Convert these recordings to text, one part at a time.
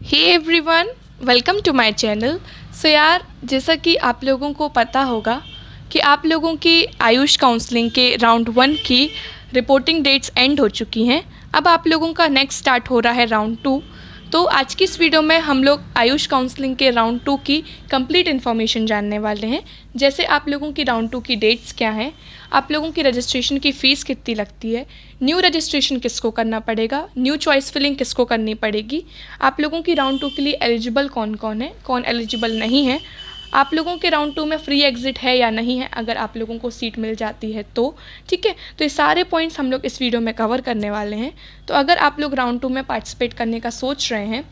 Hey everyone, welcome to my channel. So यार, जैसा कि आप लोगों को पता होगा कि आप लोगों की आयुष काउंसलिंग के राउंड 1 की रिपोर्टिंग डेट्स एंड हो चुकी हैं। अब आप लोगों का नेक्स्ट स्टार्ट हो रहा है राउंड 2। तो आज की इस वीडियो में हम लोग आयुष काउंसलिंग के राउंड 2 की कंप्लीट इन्फॉर्मेशन जानने वाले हैं। जैसे आप लोगों की राउंड 2 की डेट्स क्या हैं, आप लोगों की रजिस्ट्रेशन की फ़ीस कितनी लगती है, न्यू रजिस्ट्रेशन किसको करना पड़ेगा, न्यू चॉइस फिलिंग किसको करनी पड़ेगी, आप लोगों की राउंड 2 के लिए एलिजिबल कौन कौन है, कौन एलिजिबल नहीं है, आप लोगों के राउंड 2 में फ्री एग्जिट है या नहीं है अगर आप लोगों को सीट मिल जाती है तो। ठीक है, तो ये सारे पॉइंट्स हम लोग इस वीडियो में कवर करने वाले हैं। तो अगर आप लोग राउंड 2 में पार्टिसिपेट करने का सोच रहे हैं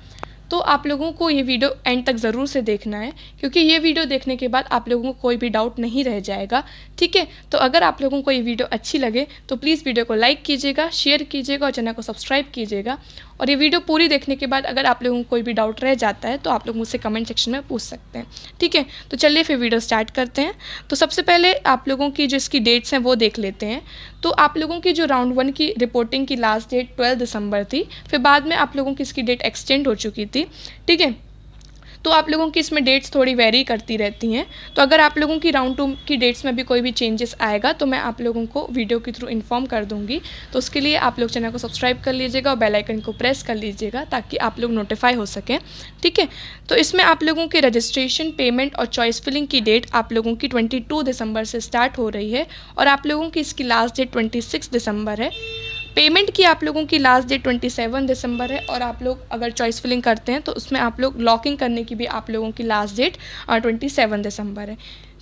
तो आप लोगों को ये वीडियो एंड तक ज़रूर से देखना है, क्योंकि ये वीडियो देखने के बाद आप लोगों को कोई भी डाउट नहीं रह जाएगा। ठीक है, तो अगर आप लोगों को ये वीडियो अच्छी लगे तो प्लीज़ वीडियो को लाइक कीजिएगा, शेयर कीजिएगा और चैनल को सब्सक्राइब कीजिएगा। और ये वीडियो पूरी देखने के बाद अगर आप लोगों को कोई भी डाउट रह जाता है तो आप लोग मुझसे कमेंट सेक्शन में पूछ सकते हैं। ठीक है, तो चलिए फिर वीडियो स्टार्ट करते हैं। तो सबसे पहले आप लोगों की जो इसकी डेट्स हैं वो देख लेते हैं। तो आप लोगों की जो राउंड 1 की रिपोर्टिंग की लास्ट डेट 12 दिसंबर थी, फिर बाद में आप लोगों की इसकी डेट एक्सटेंड हो चुकी थी। ठीक है, तो आप लोगों की इसमें डेट्स थोड़ी वेरी करती रहती हैं। तो अगर आप लोगों की राउंड 2 की डेट्स में भी कोई भी चेंजेस आएगा तो मैं आप लोगों को वीडियो के थ्रू इन्फॉर्म कर दूंगी। तो उसके लिए आप लोग चैनल को सब्सक्राइब कर लीजिएगा और बेल आइकन को प्रेस कर लीजिएगा ताकि आप लोग नोटिफाई हो सकें। ठीक है, तो इसमें आप लोगों के रजिस्ट्रेशन, पेमेंट और चॉइस फिलिंग की डेट आप लोगों की 22 दिसंबर से स्टार्ट हो रही है और आप लोगों की इसकी लास्ट डेट 26 दिसंबर है। पेमेंट की आप लोगों की लास्ट डेट 27 दिसंबर है और आप लोग अगर चॉइस फिलिंग करते हैं तो उसमें आप लोग लॉकिंग करने की भी आप लोगों की लास्ट डेट 27 दिसंबर है।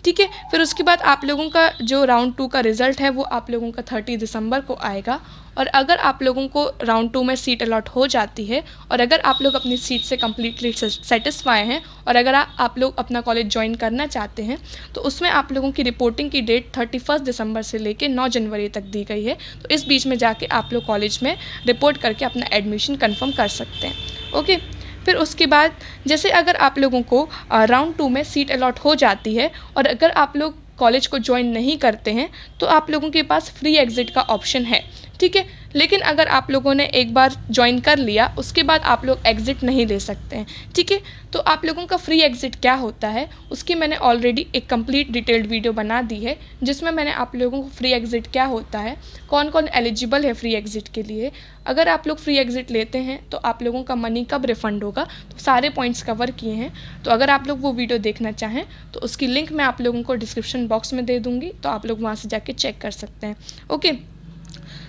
ठीक है, फिर उसके बाद आप लोगों का जो राउंड 2 का रिज़ल्ट है वो आप लोगों का 30 दिसंबर को आएगा। और अगर आप लोगों को राउंड 2 में सीट अलॉट हो जाती है और अगर आप लोग अपनी सीट से कम्प्लीटली सेटिस्फाई हैं और अगर आप लोग अपना कॉलेज ज्वाइन करना चाहते हैं तो उसमें आप लोगों की रिपोर्टिंग की डेट 31 दिसंबर से लेकर 9 जनवरी तक दी गई है। तो इस बीच में जाके आप लोग कॉलेज में रिपोर्ट करके अपना एडमिशन कन्फर्म कर सकते हैं। ओके, फिर उसके बाद जैसे अगर आप लोगों को राउंड 2 में सीट अलॉट हो जाती है और अगर आप लोग कॉलेज को ज्वाइन नहीं करते हैं तो आप लोगों के पास फ्री एग्ज़िट का ऑप्शन है। ठीक है, लेकिन अगर आप लोगों ने एक बार ज्वाइन कर लिया उसके बाद आप लोग एग्ज़िट नहीं ले सकते हैं। ठीक है, तो आप लोगों का फ्री एग्ज़िट क्या होता है उसकी मैंने ऑलरेडी एक कंप्लीट डिटेल्ड वीडियो बना दी है जिसमें मैंने आप लोगों को फ्री एग्ज़िट क्या होता है, कौन कौन एलिजिबल है फ्री एग्ज़िट के लिए, अगर आप लोग फ्री एग्ज़िट लेते हैं तो आप लोगों का मनी कब रिफ़ंड होगा, तो सारे पॉइंट्स कवर किए हैं। तो अगर आप लोग वो वीडियो देखना चाहें तो उसकी लिंक मैं आप लोगों को डिस्क्रिप्शन बॉक्स में दे दूँगी, तो आप लोग वहाँ से जाके चेक कर सकते हैं। ओके,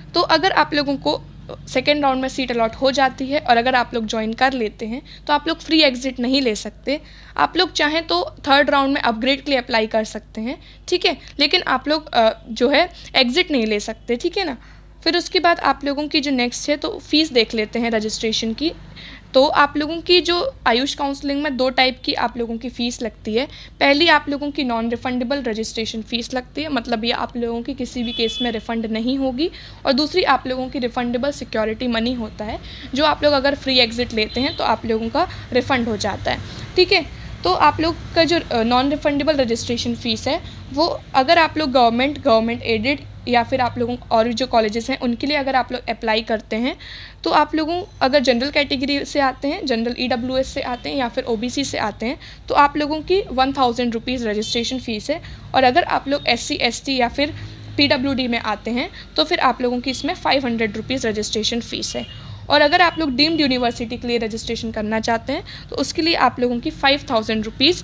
तो अगर आप लोगों को सेकेंड राउंड में सीट अलॉट हो जाती है और अगर आप लोग ज्वाइन कर लेते हैं तो आप लोग फ्री एग्ज़िट नहीं ले सकते। आप लोग चाहें तो थर्ड राउंड में अपग्रेड के लिए अप्लाई कर सकते हैं। ठीक है, लेकिन आप लोग जो है एग्ज़िट नहीं ले सकते। ठीक है ना, फिर उसके बाद आप लोगों की जो नेक्स्ट है तो फ़ीस देख लेते हैं रजिस्ट्रेशन की। तो आप लोगों की जो आयुष काउंसलिंग में 2 टाइप की आप लोगों की फ़ीस लगती है। पहली आप लोगों की नॉन रिफंडेबल रजिस्ट्रेशन फ़ीस लगती है, मतलब ये आप लोगों की किसी भी केस में रिफ़ंड नहीं होगी। और दूसरी आप लोगों की रिफंडेबल सिक्योरिटी मनी होता है जो आप लोग अगर फ्री एग्ज़िट लेते हैं तो आप लोगों का रिफ़ंड हो जाता है। ठीक है, तो आप लोग का जो नॉन रिफंडेबल रजिस्ट्रेशन फ़ीस है वो अगर आप लोग गवर्नमेंट एडेड या फिर आप लोगों और जो कॉलेजेस हैं उनके लिए अगर आप लोग अप्लाई करते हैं तो आप लोगों अगर जनरल कैटेगरी से आते हैं, जनरल EWS से आते हैं या फिर OBC से आते हैं तो आप लोगों की 1000 रुपीज़ रजिस्ट्रेशन फ़ीस है। और अगर आप लोग SC ST या फिर PWD में आते हैं तो फिर आप लोगों की इसमें 500 रुपीज़ रजिस्ट्रेशन फ़ीस है। और अगर आप लोग डीम्ड यूनिवर्सिटी के लिए रजिस्ट्रेशन करना चाहते हैं तो उसके लिए आप लोगों की 5000 रुपीज़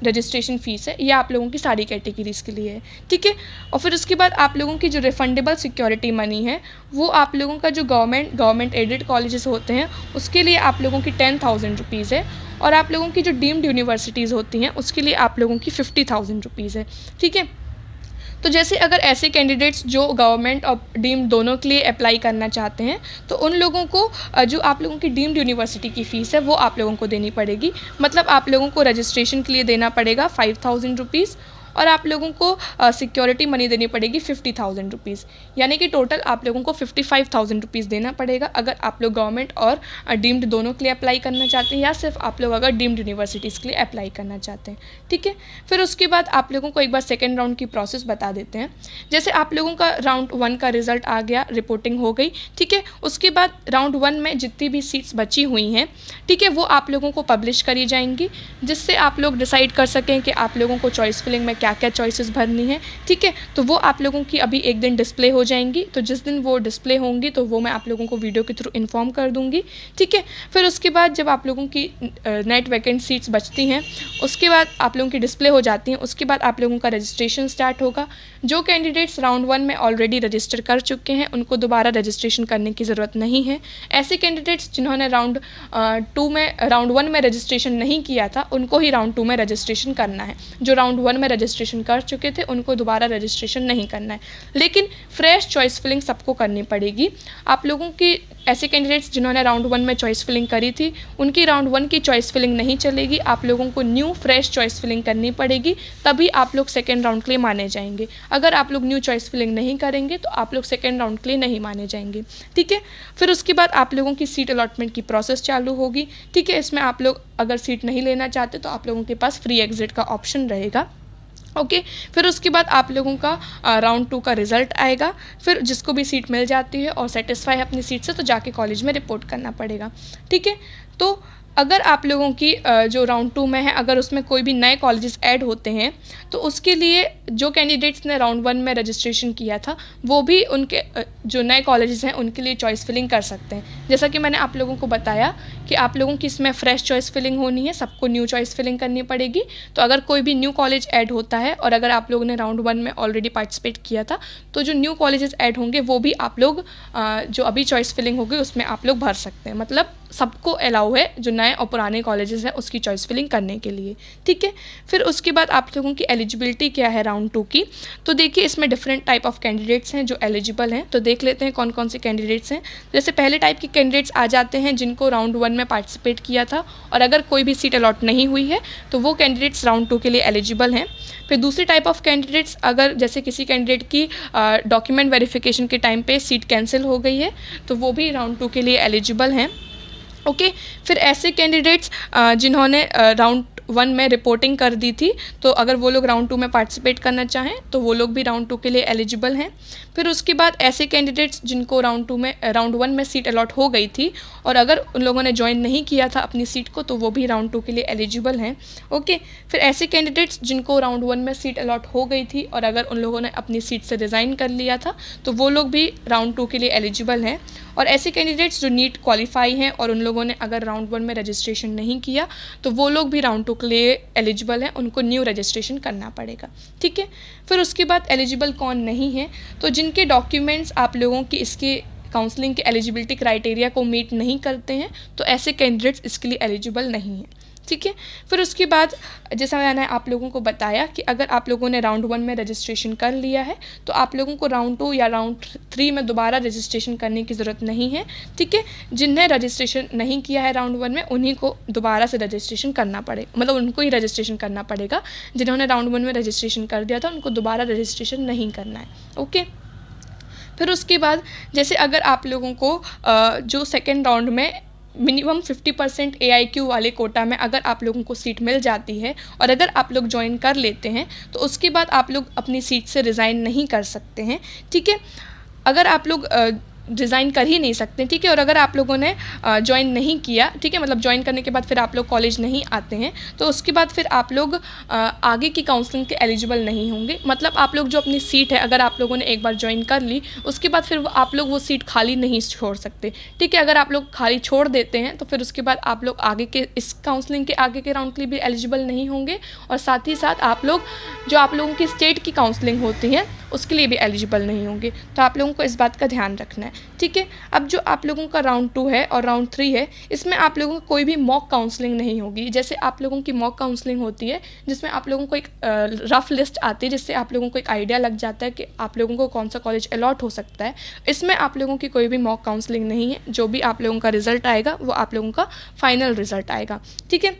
रजिस्ट्रेशन फ़ीस है। ये आप लोगों की सारी कैटेगरीज़ के लिए है। ठीक है, और फिर उसके बाद आप लोगों की जो रिफंडेबल सिक्योरिटी मनी है वो आप लोगों का जो गवर्नमेंट एडेड कॉलेजेस होते हैं उसके लिए आप लोगों की 10,000 रुपीज़ है। और आप लोगों की जो डीम्ड यूनिवर्सिटीज़ होती हैं उसके लिए आप लोगों की 50,000 रुपीज़ है। ठीक है, तो जैसे अगर ऐसे कैंडिडेट्स जो गवर्नमेंट और डीम्ड दोनों के लिए अप्लाई करना चाहते हैं तो उन लोगों को जो आप लोगों की डीम्ड यूनिवर्सिटी की फ़ीस है वो आप लोगों को देनी पड़ेगी। मतलब आप लोगों को रजिस्ट्रेशन के लिए देना पड़ेगा 5000 रुपीज़ और आप लोगों को सिक्योरिटी मनी देनी पड़ेगी 50,000 रुपीज़, यानी कि टोटल आप लोगों को 55,000 रुपीज़ देना पड़ेगा अगर आप लोग गवर्नमेंट और डीम्ड दोनों के लिए अप्लाई करना चाहते हैं, या सिर्फ आप लोग अगर डीम्ड यूनिवर्सिटीज़ के लिए अप्लाई करना चाहते हैं। ठीक है, फिर उसके बाद आप लोगों को एक बार सेकेंड राउंड की प्रोसेस बता देते हैं। जैसे आप लोगों का राउंड 1 का रिजल्ट आ गया, रिपोर्टिंग हो गई, ठीक है, उसके बाद राउंड 1 में जितनी भी सीट्स बची हुई हैं, ठीक है, वो आप लोगों को पब्लिश करी जाएंगी, जिससे आप लोग डिसाइड कर सकें कि आप लोगों को चॉइस फिलिंग में क्या क्या चॉइसेस भरनी है। ठीक है, तो वो आप लोगों की अभी एक दिन डिस्प्ले हो जाएंगी, तो जिस दिन वो डिस्प्ले होंगी तो वो मैं आप लोगों को वीडियो के थ्रू इन्फॉर्म कर दूंगी। ठीक है, फिर उसके बाद जब आप लोगों की नेट वैकेंट सीट्स बचती हैं, उसके बाद आप लोगों की डिस्प्ले हो जाती हैं, उसके बाद आप लोगों का रजिस्ट्रेशन स्टार्ट होगा। जो कैंडिडेट्स राउंड 1 में ऑलरेडी रजिस्टर कर चुके हैं उनको दोबारा रजिस्ट्रेशन करने की ज़रूरत नहीं है। ऐसे कैंडिडेट्स जिन्होंने राउंड 1 में रजिस्ट्रेशन नहीं किया था उनको ही राउंड 2 में रजिस्ट्रेशन करना है। जो राउंड 1 में रजिस्ट्रेशन कर चुके थे उनको दोबारा रजिस्ट्रेशन नहीं करना है, लेकिन फ्रेश चॉइस फिलिंग सबको करनी पड़ेगी। आप लोगों की ऐसे कैंडिडेट्स जिन्होंने राउंड 1 में चॉइस फिलिंग करी थी उनकी राउंड 1 की चॉइस फिलिंग नहीं चलेगी, आप लोगों को न्यू फ्रेश चॉइस फिलिंग करनी पड़ेगी, तभी आप लोग सेकेंड राउंड के लिए माने जाएंगे। अगर आप लोग न्यू चॉइस फिलिंग नहीं करेंगे तो आप लोग सेकेंड राउंड के लिए नहीं माने जाएंगे। ठीक है, फिर उसके बाद आप लोगों की सीट अलॉटमेंट की प्रोसेस चालू होगी। ठीक है, इसमें आप लोग अगर सीट नहीं लेना चाहते तो आप लोगों के पास फ्री एग्जिट का ऑप्शन रहेगा। ओके, फिर उसके बाद आप लोगों का राउंड 2 का रिजल्ट आएगा। फिर जिसको भी सीट मिल जाती है और सेटिस्फाई है अपनी सीट से तो जाके कॉलेज में रिपोर्ट करना पड़ेगा। ठीक है, तो अगर आप लोगों की जो राउंड 2 में है अगर उसमें कोई भी नए कॉलेजेस ऐड होते हैं तो उसके लिए जो कैंडिडेट्स ने राउंड 1 में रजिस्ट्रेशन किया था वो भी उनके जो नए कॉलेजेस हैं उनके लिए चॉइस फिलिंग कर सकते हैं। जैसा कि मैंने आप लोगों को बताया कि आप लोगों की इसमें फ्रेश चॉइस फिलिंग होनी है, सबको न्यू चॉइस फिलिंग करनी पड़ेगी। तो अगर कोई भी न्यू कॉलेज ऐड होता है और अगर आप लोगों ने राउंड 1 में ऑलरेडी पार्टिसिपेट किया था तो जो न्यू कॉलेजेस ऐड होंगे वो भी आप लोग जो अभी चॉइस फिलिंग होगी उसमें आप लोग भर सकते हैं। मतलब सबको अलाउ है जो नए और पुराने कॉलेजेस हैं उसकी चॉइस फिलिंग करने के लिए। ठीक है, फिर उसके बाद आप लोगों की एलिजिबिलिटी क्या है राउंड 2 की, तो देखिए इसमें डिफरेंट टाइप ऑफ कैंडिडेट्स हैं जो एलिजिबल हैं। तो देख लेते हैं कौन कौन से कैंडिडेट्स हैं। जैसे पहले टाइप के कैंडिडेट्स आ जाते हैं जिनको राउंड 1 में पार्टिसिपेट किया था और अगर कोई भी सीट अलॉट नहीं हुई है तो वो कैंडिडेट्स राउंड 2 के लिए एलिजिबल हैं। फिर दूसरी टाइप ऑफ कैंडिडेट्स, अगर जैसे किसी कैंडिडेट की डॉक्यूमेंट वेरिफिकेशन के टाइम पे सीट कैंसिल हो गई है तो वो भी राउंड 2 के लिए एलिजिबल हैं। ओके, फिर ऐसे कैंडिडेट्स जिन्होंने राउंड 1 में रिपोर्टिंग कर दी थी तो अगर वो लोग राउंड 2 में पार्टिसिपेट करना चाहें तो वो लोग भी राउंड 2 के लिए एलिजिबल हैं। फिर उसके बाद ऐसे कैंडिडेट्स जिनको राउंड 1 में सीट अलॉट हो गई थी और अगर उन लोगों ने ज्वाइन नहीं किया था अपनी सीट को तो वो भी राउंड 2 के लिए एलिजिबल हैं। ओके, फिर ऐसे कैंडिडेट्स जिनको राउंड 1 में सीट अलॉट हो गई थी और अगर उन लोगों ने अपनी सीट से रिज़ाइन कर लिया था तो वो लोग भी राउंड 2 के लिए एलिजिबल हैं। और ऐसे कैंडिडेट्स जो नीट क्वालिफाई हैं और उन लोगों ने अगर राउंड 1 में रजिस्ट्रेशन नहीं किया तो वो लोग भी राउंड 2 के लिए एलिजिबल हैं, उनको न्यू रजिस्ट्रेशन करना पड़ेगा। ठीक है, फिर उसके बाद एलिजिबल कौन नहीं है, तो जिनके डॉक्यूमेंट्स आप लोगों की इसके काउंसलिंग के एलिजिबिलिटी क्राइटेरिया को मीट नहीं करते हैं तो ऐसे कैंडिडेट्स इसके लिए एलिजिबल नहीं हैं। ठीक है, फिर उसके बाद जैसा मैंने आप लोगों को बताया कि अगर आप लोगों ने राउंड 1 में रजिस्ट्रेशन कर लिया है तो आप लोगों को राउंड 2 या राउंड 3 में दोबारा रजिस्ट्रेशन करने की ज़रूरत नहीं है। ठीक है, जिन्हें रजिस्ट्रेशन नहीं किया है राउंड 1 में उन्हीं को दोबारा से रजिस्ट्रेशन करना पड़ेगा, मतलब उनको ही रजिस्ट्रेशन करना पड़ेगा। जिन्होंने राउंड 1 में रजिस्ट्रेशन कर दिया था उनको दोबारा रजिस्ट्रेशन नहीं करना है। ओके, फिर उसके बाद जैसे अगर आप लोगों को जो सेकेंड राउंड में मिनिमम 50% AIQ वाले कोटा में अगर आप लोगों को सीट मिल जाती है और अगर आप लोग ज्वाइन कर लेते हैं तो उसके बाद आप लोग अपनी सीट से रिज़ाइन नहीं कर सकते हैं। ठीक है, अगर आप लोग रिज़ाइन कर ही नहीं सकते। ठीक है, और अगर आप लोगों ने ज्वाइन नहीं किया, ठीक है, मतलब ज्वाइन करने के बाद फिर आप लोग कॉलेज नहीं आते हैं तो उसके बाद फिर आप लोग आगे की काउंसलिंग के एलिजिबल नहीं होंगे। मतलब आप लोग जो अपनी सीट है अगर आप लोगों ने एक बार ज्वाइन कर ली उसके बाद फिर आप लोग वो सीट खाली नहीं छोड़ सकते। ठीक है, अगर आप लोग खाली छोड़ देते हैं तो फिर उसके बाद आप लोग आगे के इस काउंसलिंग के आगे के राउंड के लिए भी एलिजिबल नहीं होंगे और साथ ही साथ आप लोग जो आप लोगों की स्टेट की काउंसलिंग होती है उसके लिए भी एलिजिबल नहीं होंगे। तो आप लोगों को इस बात का ध्यान रखना है। ठीक है, अब जो आप लोगों का राउंड 2 है और राउंड 3 है इसमें आप लोगों को कोई भी मॉक काउंसलिंग नहीं होगी। जैसे आप लोगों की मॉक काउंसलिंग होती है जिसमें आप लोगों को एक रफ लिस्ट आती है जिससे आप लोगों को एक आइडिया लग जाता है कि आप लोगों को कौन सा कॉलेज अलॉट हो सकता है। इसमें आप लोगों की कोई भी मॉक काउंसलिंग नहीं है, जो भी आप लोगों का रिजल्ट आएगा वो आप लोगों का फाइनल रिजल्ट आएगा। ठीक है,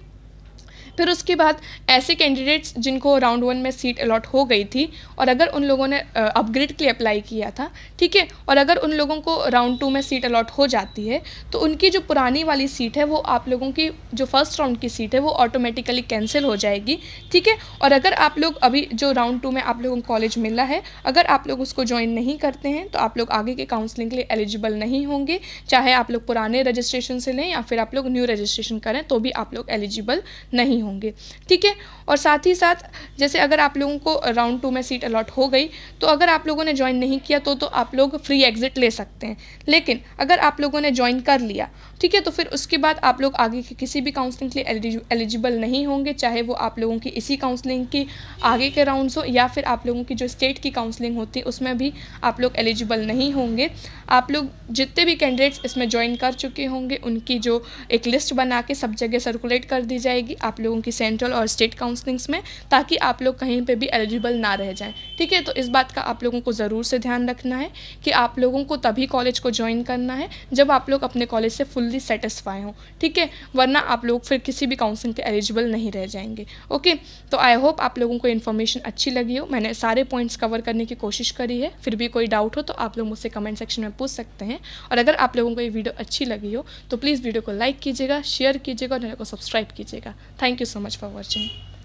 फिर उसके बाद ऐसे कैंडिडेट्स जिनको राउंड 1 में सीट अलॉट हो गई थी और अगर उन लोगों ने अपग्रेड के लिए अप्लाई किया था, ठीक है, और अगर उन लोगों को राउंड 2 में सीट अलॉट हो जाती है तो उनकी जो पुरानी वाली सीट है वो आप लोगों की जो फर्स्ट राउंड की सीट है वो ऑटोमेटिकली कैंसिल हो जाएगी, ठीक है। और अगर आप लोग अभी जो राउंड 2 में आप लोगों को कॉलेज मिला है, अगर आप लोग उसको ज्वाइन नहीं करते हैं तो आप लोग आगे के काउंसलिंग के लिए एलिजिबल नहीं होंगे, चाहे आप लोग पुराने रजिस्ट्रेशन से लें या फिर आप लोग न्यू रजिस्ट्रेशन करें तो भी आप लोग एलिजिबल नहीं होंगे, ठीक है। और साथ ही साथ जैसे अगर आप लोगों को राउंड 2 में सीट अलॉट हो गई तो अगर आप लोगों ने ज्वाइन नहीं किया तो आप लोग फ्री एग्जिट ले सकते हैं, लेकिन अगर आप लोगों ने ज्वाइन कर लिया, ठीक है, तो फिर उसके बाद आप लोग आगे के किसी भी काउंसलिंग के लिए एलिजिबल नहीं होंगे, चाहे वो आप लोगों की इसी काउंसलिंग की आगे के राउंड्स हो या फिर आप लोगों की जो स्टेट की काउंसलिंग होती है उसमें भी आप लोग एलिजिबल नहीं होंगे। आप लोग जितने भी कैंडिडेट्स इसमें ज्वाइन कर चुके होंगे उनकी जो एक लिस्ट बना के सब जगह सर्कुलेट कर दी जाएगी आप लोगों की सेंट्रल और स्टेट काउंसलिंग्स में, ताकि आप लोग कहीं पे भी एलिजिबल ना रह जाएं, ठीक है। तो इस बात का आप लोगों को ज़रूर से ध्यान रखना है कि आप लोगों को तभी कॉलेज को ज्वाइन करना है जब आप लोग अपने कॉलेज से फुल्ली सेटिस्फाई हों, ठीक है, वरना आप लोग फिर किसी भी काउंसलिंग के एलिजिबल नहीं रह जाएंगे। ओके, तो आई होप आप लोगों को इन्फॉर्मेशन अच्छी लगी हो, मैंने सारे पॉइंट्स कवर करने की कोशिश करी है। फिर भी कोई डाउट हो तो आप लोग मुझसे कमेंट सेक्शन में पूछ सकते हैं, और अगर आप लोगों को ये वीडियो अच्छी लगी हो तो प्लीज़ वीडियो को लाइक कीजिएगा, शेयर कीजिएगा और चैनल को सब्सक्राइब कीजिएगा। Thank you so much for watching.